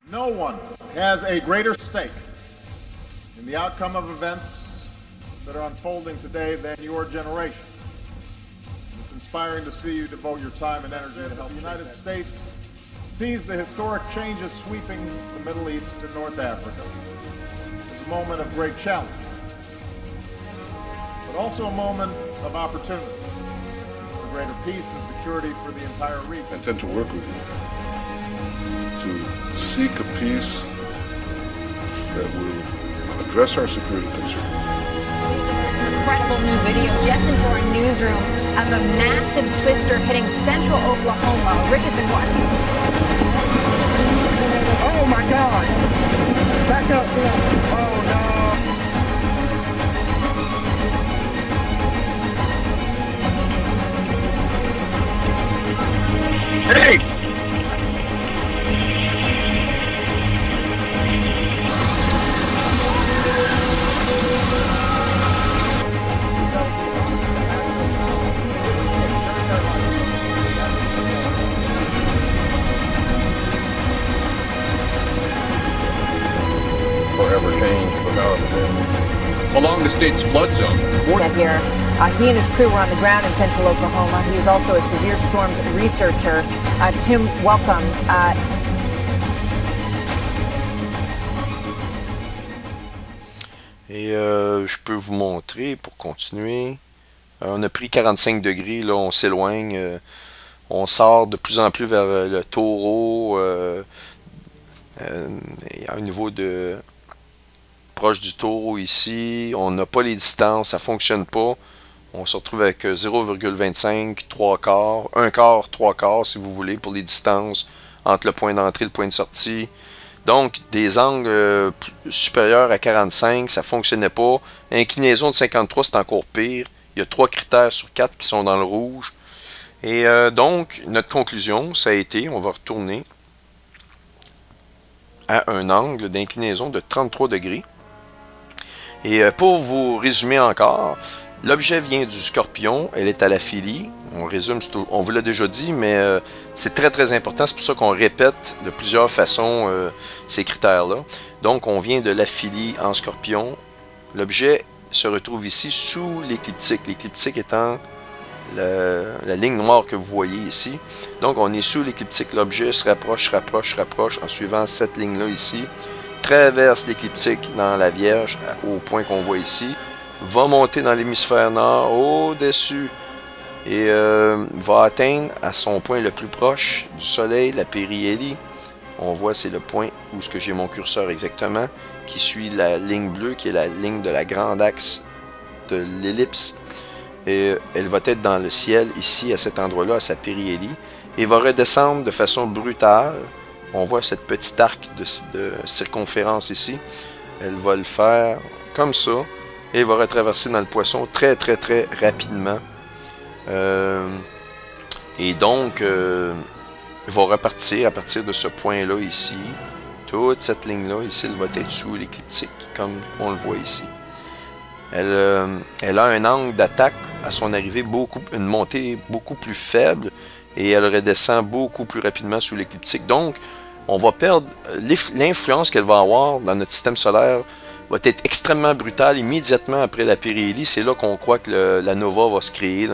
No one has a greater stake in the outcome of events that are unfolding today than your generation. It's inspiring to see you devote your time and energy to help the United States seize the historic changes sweeping the Middle East and North Africa. It's a moment of great challenge, but also a moment of opportunity for greater peace and security for the entire region. I intend to work with you to seek a peace that will address our security concerns. Incredible new video just into our newsroom of a massive twister hitting central Oklahoma. Rick has been watching. Oh my God! Back up! Oh no! Hey! Forever changed without it. Along the state's flood zone. Here, he and his crew were on the ground in central Oklahoma. He is also a severe storms researcher. Tim, welcome. Et je peux vous montrer pour continuer. On a pris 45 degrés, là, on s'éloigne. On sort de plus en plus vers le taureau. Au niveau de proche du taureau ici, on n'a pas les distances, ça fonctionne pas. On se retrouve avec 0,25, 3 quarts, 1 quart, 3 quarts si vous voulez pour les distances entre le point d'entrée et le point de sortie. Donc des angles supérieurs à 45, ça fonctionnait pas. Inclinaison de 53, c'est encore pire. Il y a 3 critères sur 4 qui sont dans le rouge. Et donc notre conclusion, ça a été, on va retourner à un angle d'inclinaison de 33 degrés. Et pour vous résumer encore, l'objet vient du Scorpion, elle est à la Philie. On résume, on vous l'a déjà dit, mais c'est très très important, c'est pour ça qu'on répète de plusieurs façons ces critères-là. Donc on vient de la Philie en Scorpion. L'objet se retrouve ici sous l'écliptique, l'écliptique étant la ligne noire que vous voyez ici. Donc on est sous l'écliptique, l'objet se rapproche, rapproche, rapproche en suivant cette ligne-là ici, traverse l'écliptique dans la Vierge au point qu'on voit ici, va monter dans l'hémisphère nord au-dessus et va atteindre à son point le plus proche du Soleil, la périhélie. On voit c'est le point où ce que j'ai mon curseur exactement, qui suit la ligne bleue qui est la ligne de la grande axe de l'ellipse. Et elle va être dans le ciel, ici, à cet endroit-là, à sa périhélie, et va redescendre de façon brutale. On voit cette petite arc de circonférence ici. Elle va le faire comme ça, et va retraverser dans le Poisson très, très, très rapidement. Et donc, il va repartir à partir de ce point-là ici. Toute cette ligne-là, ici, elle va être sous l'écliptique, comme on le voit ici. Elle a un angle d'attaque à son arrivée, une montée beaucoup plus faible, et elle redescend beaucoup plus rapidement sous l'écliptique. Donc, on va perdre l'influence qu'elle va avoir dans notre système solaire, va être extrêmement brutale immédiatement après la périhélie. C'est là qu'on croit que la nova va se créer,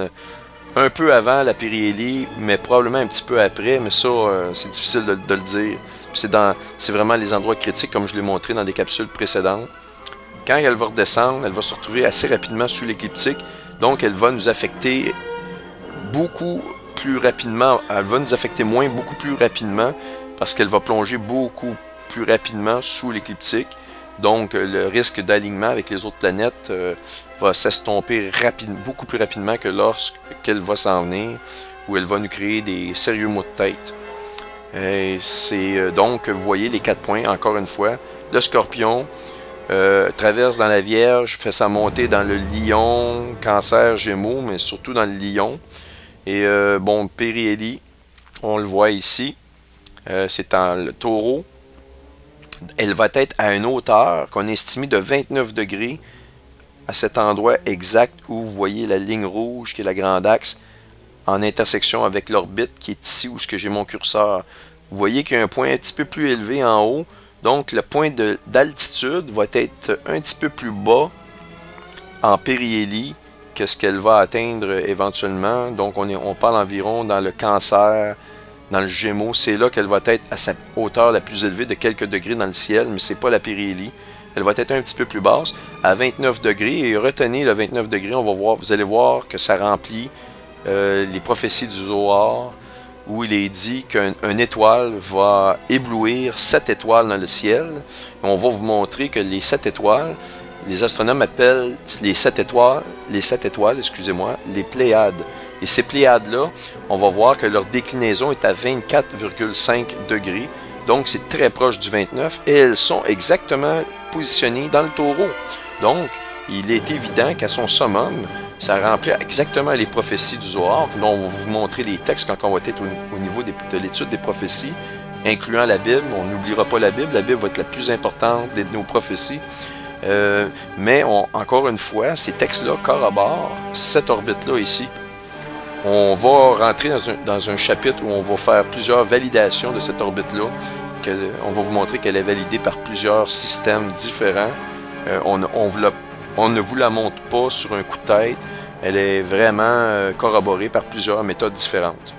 un peu avant la périhélie, mais probablement un petit peu après, mais ça, c'est difficile de le dire. C'est vraiment les endroits critiques, comme je l'ai montré dans des capsules précédentes. Quand elle va redescendre, elle va se retrouver assez rapidement sous l'écliptique. Donc, elle va nous affecter beaucoup plus rapidement. Elle va nous affecter moins beaucoup plus rapidement parce qu'elle va plonger beaucoup plus rapidement sous l'écliptique. Donc, le risque d'alignement avec les autres planètes va s'estomper beaucoup plus rapidement que lorsqu'elle va s'en venir, où elle va nous créer des sérieux maux de tête. C'est donc, vous voyez les 4 points, encore une fois. Le Scorpion traverse dans la Vierge, fait sa montée dans le Lion, Cancer, Gémeaux, mais surtout dans le Lion. Et bon, périhélie, on le voit ici, c'est dans le Taureau. Elle va être à une hauteur qu'on estime de 29 degrés à cet endroit exact où vous voyez la ligne rouge qui est la grande axe en intersection avec l'orbite qui est ici où j'ai mon curseur. vous voyez qu'il y a un point un petit peu plus élevé en haut. Donc, le point d'altitude va être un petit peu plus bas en périhélie que ce qu'elle va atteindre éventuellement. Donc, on parle environ dans le Cancer, dans le Gémeaux. C'est là qu'elle va être à sa hauteur la plus élevée de quelques degrés dans le ciel, mais c'est pas la périhélie. Elle va être un petit peu plus basse, à 29 degrés. Et retenez le 29 degrés, vous allez voir que ça remplit les prophéties du Zohar, où il est dit qu'une étoile va éblouir 7 étoiles dans le ciel. Et on va vous montrer que les 7 étoiles, les astronomes appellent les 7 étoiles, excusez-moi, les Pléiades. Et ces Pléiades-là, on va voir que leur déclinaison est à 24,5 degrés. Donc, c'est très proche du 29 et elles sont exactement positionnées dans le Taureau. Donc, il est évident qu'à son summum, ça remplit exactement les prophéties du Zohar, dont on va vous montrer les textes quand on va être au niveau de l'étude des prophéties, incluant la Bible. On n'oubliera pas la Bible. La Bible va être la plus importante de nos prophéties. Mais encore une fois, ces textes-là corroborent cette orbite-là ici. On va rentrer dans un chapitre où on va faire plusieurs validations de cette orbite-là. On va vous montrer qu'elle est validée par plusieurs systèmes différents. On ne vous la montre pas sur un coup de tête. Elle est vraiment corroborée par plusieurs méthodes différentes.